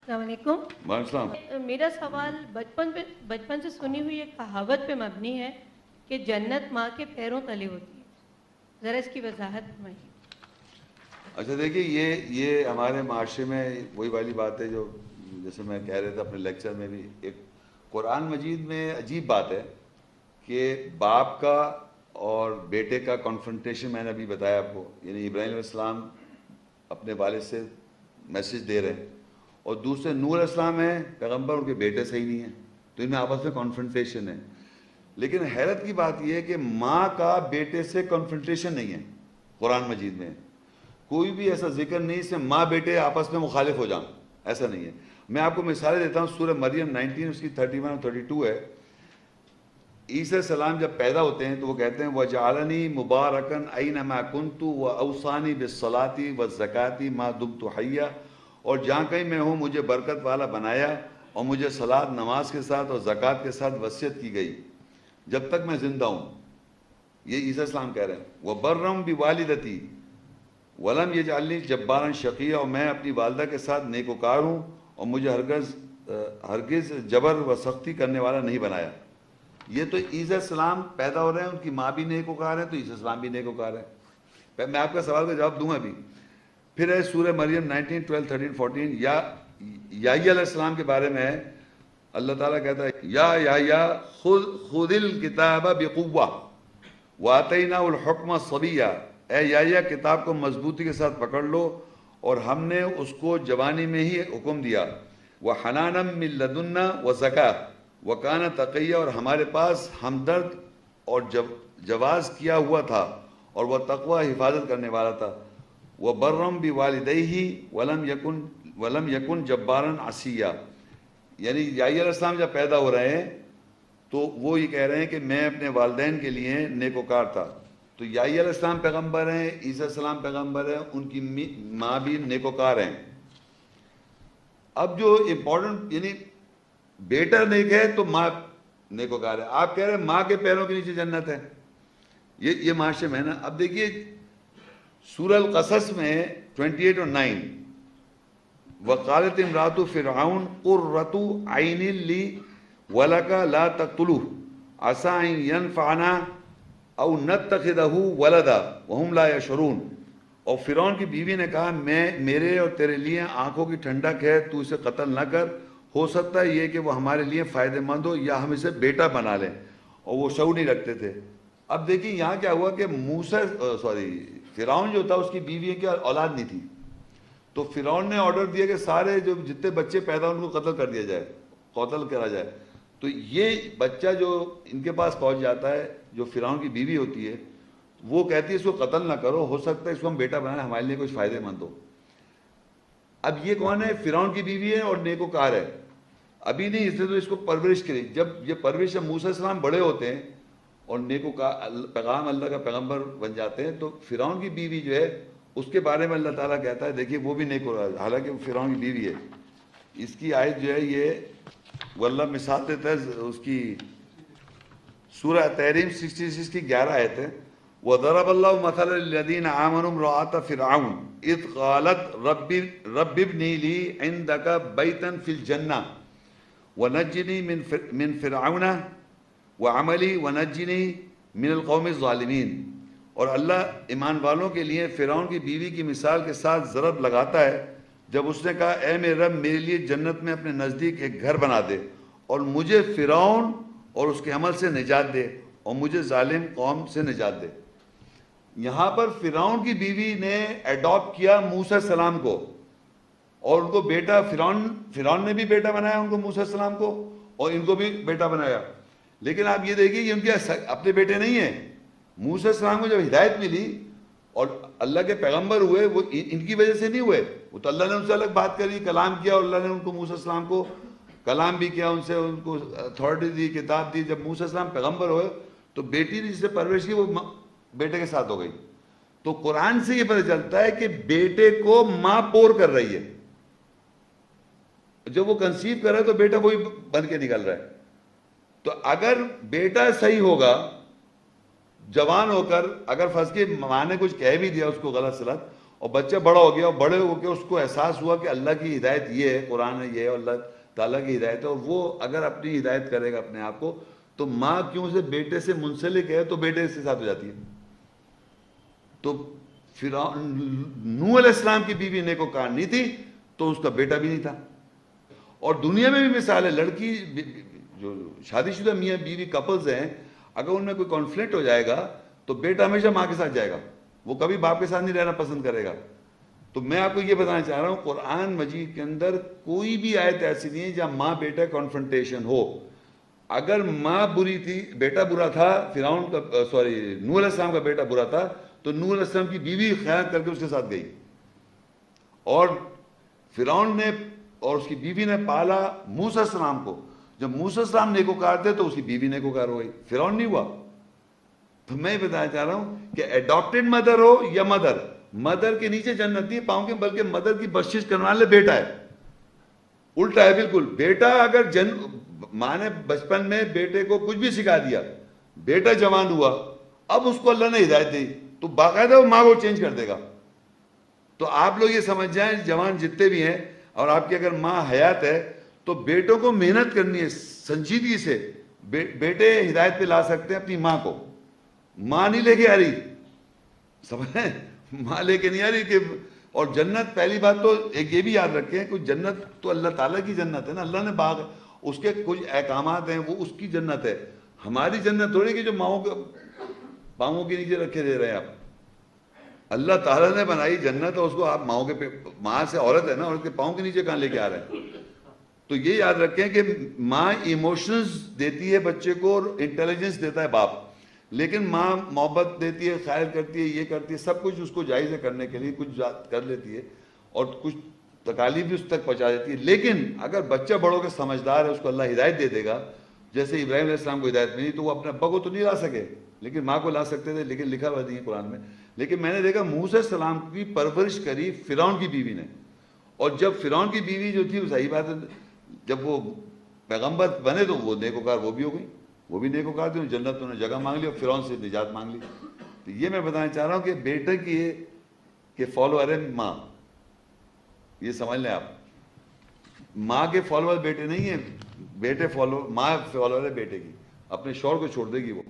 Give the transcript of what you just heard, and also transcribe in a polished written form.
السلام علیکم. وعلیکم السلام. میرا سوال بچپن سے سنی ہوئی ایک کہاوت پہ مبنی ہے کہ جنت ماں کے پیروں تلے ہوتی ہے. ذرا اس کی وضاحت فرمائیے. اچھا دیکھیے یہ ہمارے معاشرے میں وہی والی بات ہے جو جیسے میں کہہ رہے تھے اپنے لیکچر میں بھی. ایک قرآن مجید میں عجیب بات ہے کہ باپ کا اور بیٹے کا کنفرنٹیشن میں نے ابھی بتایا آپ کو. یعنی ابراہیم علیہ السلام اپنے والد سے میسج دے رہے ہیں اور دوسرے نوح علیہ السلام ہیں پیغمبر, ان کے بیٹے صحیح نہیں ہیں, تو ان میں آپس میں کنفرنٹیشن ہے. لیکن حیرت کی بات یہ ہے کہ ماں کا بیٹے سے کنفرنٹیشن نہیں ہے قرآن مجید میں. کوئی بھی ایسا ذکر نہیں اس میں ماں بیٹے آپس میں مخالف ہو جائیں, ایسا نہیں ہے. میں آپ کو مثالیں دیتا ہوں. سورہ مریم 19 اس کی 31 اور 32 ہے. عیسیٰ السلام جب پیدا ہوتے ہیں تو وہ کہتے ہیں وَجَعَلَنِي مُبَارَكًا أَيْنَمَا كُنْتُ وَأَوْصَانِي بِالصَّلَاةِ وَالزَّكَاةِ مَا دُمْتُ حَيًّا, اور جہاں کہیں میں ہوں مجھے برکت والا بنایا اور مجھے صلاۃ نماز کے ساتھ اور زکوٰۃ کے ساتھ وصیت کی گئی جب تک میں زندہ ہوں. یہ عیسیٰ السلام کہہ رہے ہیں. وَبَرًّا بِوَالِدَتِي وَلَمْ يَجْعَلْنِي جَبَّارًا شَقِيًّا, اور میں اپنی والدہ کے ساتھ نیکوکار ہوں اور مجھے ہرگز جبر و سختی کرنے والا نہیں بنایا. یہ تو عیسیٰ السلام پیدا ہو رہے ہیں, ان کی ماں بھی نیکوکار ہے تو عیسیٰ السلام بھی نیکوکار ہے. میں آپ کا سوال کا جواب دوں گا بھی. پھر ہے سورہ مریم 19, 12, 13, 14. یحییٰ علیہ السلام کے بارے میں ہے, اللہ تعالیٰ کہتا ہے یا یحییٰ خذ الکتاب بقوہ وآتیناہ الحکم صبیہ, اے یحییٰ کتاب کو مضبوطی کے ساتھ پکڑ لو اور ہم نے اس کو جوانی میں ہی حکم دیا. وحنانا من لدنا وزکاۃ وکان تقیہ, اور ہمارے پاس ہمدرد اور جواز کیا ہوا تھا اور وہ تقوی حفاظت کرنے والا تھا. وبرم بوالدیہ ولم یکن جبارا عصیا. یعنی یحییٰ علیہ السلام جب پیدا ہو رہے ہیں تو وہ یہ کہہ رہے ہیں کہ میں اپنے والدین کے لیے نیکوکار تھا. تو یحییٰ علیہ السلام پیغمبر ہیں, عیسیٰ السلام پیغمبر ہیں, ان کی ماں بھی نیکوکار ہیں. اب جو امپورٹنٹ یعنی بیٹا نیک ہے تو ماں نیکوکار ہے. آپ کہہ رہے ہیں ماں کے پیروں کے نیچے جنت ہے. یہ معاشرے میں ہے نا. اب دیکھیے سورہ القصص میں 28 اور 9 وقالت امرات فرعون قرۃ عین لی ولک لا تقتلوہ عسى ان ينفعنا او نتخذہ ولدا وہم لا یشعرون. اور فرعون کی بیوی نے کہا میرے اور تیرے لیے آنکھوں کی ٹھنڈک ہے, تو اسے قتل نہ کر, ہو سکتا ہے یہ کہ وہ ہمارے لیے فائدہ مند ہو یا ہم اسے بیٹا بنا لیں. اور وہ شعور نہیں رکھتے تھے. اب دیکھیں یہاں کیا ہوا کہ فرعون جو تھا اس کی بیوی کی اولاد نہیں تھی, تو فرعون نے آرڈر دیا کہ سارے جو جتنے بچے پیدا ان کو قتل کر دیا جائے, قتل کرا جائے. تو یہ بچہ جو ان کے پاس پہنچ جاتا ہے, جو فرعون کی بیوی ہوتی ہے, وہ کہتی ہے اس کو قتل نہ کرو, ہو سکتا ہے اس کو ہم بیٹا بنائیں, ہمارے لیے کچھ فائدے مند ہو. اب یہ کون ہے؟ فرعون کی بیوی ہے اور نیکوکار ہے. ابھی نہیں, اس نے تو اس کو پرورش کری. جب یہ پرورش موسیٰ علیہ السلام بڑے ہوتے ہیں اور نیکوکار پیغام اللہ کا پیغمبر بن جاتے ہیں, تو فرعون کی بیوی جو ہے اس کے بارے میں اللہ تعالیٰ کہتا ہے دیکھیے وہ بھی نیکوکار, حالانکہ وہ فرعون کی بیوی ہے. اس کی آیت جو ہے یہ وہ اللہ مثال دیتا ہے اس کی سورہ تحریم 66 کی 11 آیت ہے. وَضَرَبَ اللَّهُ مَثَلًا لِّلَّذِينَ آمَنُوا امْرَأَتَ فِرْعَوْنَ إِذْ قَالَتْ رَبِّ ابْنِ لِي عِندَكَ بَيْتًا فِي الْجَنَّةِ وَنَجِّنِي مِن فِرْعَوْنَ وَعَمَلِهِ وَنَجِّنِي مِنَ الْقَوْمِ الظَّالِمِينَ. اور اللہ ایمان والوں کے لیے فرعون کی بیوی کی مثال کے ساتھ ضرب لگاتا ہے جب اس نے کہا اے میرے رب میرے لیے جنت میں اپنے نزدیک ایک گھر بنا دے اور مجھے فرعون اور اس کے عمل سے نجات دے اور مجھے ظالم قوم سے نجات دے. یہاں پر فرعون کی بیوی نے ایڈاپٹ کیا موسیٰ السلام کو اور ان کو بیٹا, فرعون نے بھی بیٹا بنایا ان کو, موسیٰ السلام کو, اور ان کو بھی بیٹا بنایا. لیکن آپ یہ دیکھیے یہ ان کے اپنے بیٹے نہیں ہیں. موسیٰ السلام کو جب ہدایت ملی اور اللہ کے پیغمبر ہوئے وہ ان کی وجہ سے نہیں ہوئے, وہ تو اللہ نے ان سے الگ بات کری, کلام کیا, اور اللہ نے ان کو موسیٰ السلام کو کلام بھی کیا, ان سے ان کو اتھارٹی دی, کتاب دی. جب موسیٰ السلام پیغمبر ہوئے تو بیٹی نے جس سے پرورش کی وہ بیٹے کے ساتھ ہو گئی. تو قرآن سے یہ پتہ چلتا ہے کہ بیٹے کو ماں پور کر رہی ہے. جب وہ کنسیو کر رہا ہے تو بیٹا وہی بن کے نکل رہا ہے. تو اگر بیٹا صحیح ہوگا جوان ہو کر, اگر فرض کی ماں نے کچھ کہہ بھی دیا اس کو غلط سلط اور بچہ بڑا ہو گیا اور بڑے ہو کے اس کو احساس ہوا کہ اللہ کی ہدایت یہ ہے، قرآن ہے یہ ہے، اور اللہ تعالیٰ کی ہدایت ہے، اور وہ اگر اپنی ہدایت کرے گا اپنے آپ کو، تو ماں کیوں سے بیٹے سے منسلک ہے تو بیٹے کے ساتھ ہو جاتی ہے. تو نوح علیہ السلام کی بیوی نیکوکار نہیں تھی تو اس کا بیٹا بھی نہیں تھا. اور دنیا میں بھی مثال ہے، لڑکی جو شادی شدہ میاں بیوی کپلز ہیں، اگر ان میں کوئی کانفلکٹ ہو جائے گا تو بیٹا ہمیشہ ماں کے ساتھ جائے گا، وہ کبھی باپ کے ساتھ نہیں رہنا پسند کرے گا. تو میں آپ کو یہ بتانا چاہ رہا ہوں، قرآن مجید کے اندر کوئی بھی آیت ایسی نہیں ہے جہاں ماں بیٹا کنفرنٹیشن ہو. اگر ماں بری تھی، بیٹا برا تھا، فرعون کا نوح علیہ السلام کا بیٹا برا تھا، تو نوح علیہ السلام کی بیوی خیانت کر کے اس کے ساتھ گئی، اور فرعون نے اور اس کی بیوی نے پالا موسیٰ علیہ السلام کو. جب موسیٰ علیہ السلام نیکوکار تھے تو اس کی بیوی نیکوکار ہو گئی، فرعون نہیں ہوا. تو میں بتانا چاہ رہا ہوں کہ ایڈاپٹڈ مدر ہو یا مدر کے نیچے جنت نہیں پاؤں گے، بلکہ مدر کی بخشش کرنے والے بیٹا ہے. الٹا ہے بالکل. بیٹا اگر ماں نے بچپن میں بیٹے کو کچھ بھی سکھا دیا، بیٹا جوان ہوا، اب اس کو اللہ نے ہدایت دی، تو باقاعدہ وہ ماں کو چینج کر دے گا. تو آپ لوگ یہ سمجھ جائیں، جوان جتنے بھی ہیں، اور آپ کی اگر ماں حیات ہے تو بیٹوں کو محنت کرنی ہے سنجیدگی سے. بیٹے ہدایت پہ لا سکتے ہیں اپنی ماں کو، ماں نہیں لے کے آ رہی، سمجھیں، ماں لے کے نہیں آ رہی. کہ اور جنت، پہلی بات تو ایک یہ بھی یاد رکھیں کہ جنت تو اللہ تعالیٰ کی جنت ہے نا، اللہ نے باغ، اس کے کچھ احکامات ہیں، وہ اس کی جنت ہے. ہماری جنت تھوڑی کہ جو ماؤں کے پاؤں کے نیچے رکھے دے رہے ہیں آپ. اللہ تعالیٰ نے بنائی جنت، اور اس کو آپ ماؤں کے ماں سے عورت ہے نا، عورت کے پاؤں کے نیچے کہاں لے کے آ رہے ہیں. تو یہ یاد رکھیں کہ ماں ایموشنز دیتی ہے بچے کو اور انٹیلیجنس دیتا ہے باپ، لیکن ماں محبت دیتی ہے، خیر کرتی ہے، یہ کرتی ہے، سب کچھ اس کو جائز ہے کرنے کے لیے، کچھ کر لیتی ہے اور کچھ تکالیف بھی اس تک پہنچا دیتی ہے. لیکن اگر بچہ بڑوں کے سمجھدار ہے، اس کو اللہ ہدایت دے دے گا. جیسے ابراہیم علیہ السلام کو ہدایت ملی تو وہ اپنے ابا کو تو نہیں لا سکے، لیکن ماں کو لا سکتے تھے، لیکن لکھا ہوا نہیں ہے قرآن میں. لیکن میں نے دیکھا موسیٰ علیہ السلام کی پرورش کری فرعون کی بیوی نے، اور جب فرعون کی بیوی جو تھی، وہ صحیح بات ہے، جب وہ پیغمبر بنے تو وہ نیکوکار وہ بھی ہو گئی، وہ بھی نیکوکار تھی، جنت انہوں نے جگہ مانگ لی اور فرعون سے نجات مانگ لی. تو یہ میں بتانا چاہ رہا ہوں کہ بیٹے کی کہ فالوور ہے ماں، یہ سمجھ لیں آپ. ماں کے فالوور بیٹے نہیں ہیں، بیٹے فالوور، ماں فالوور ہے بیٹے کی، اپنے شوہر کو چھوڑ دے گی وہ.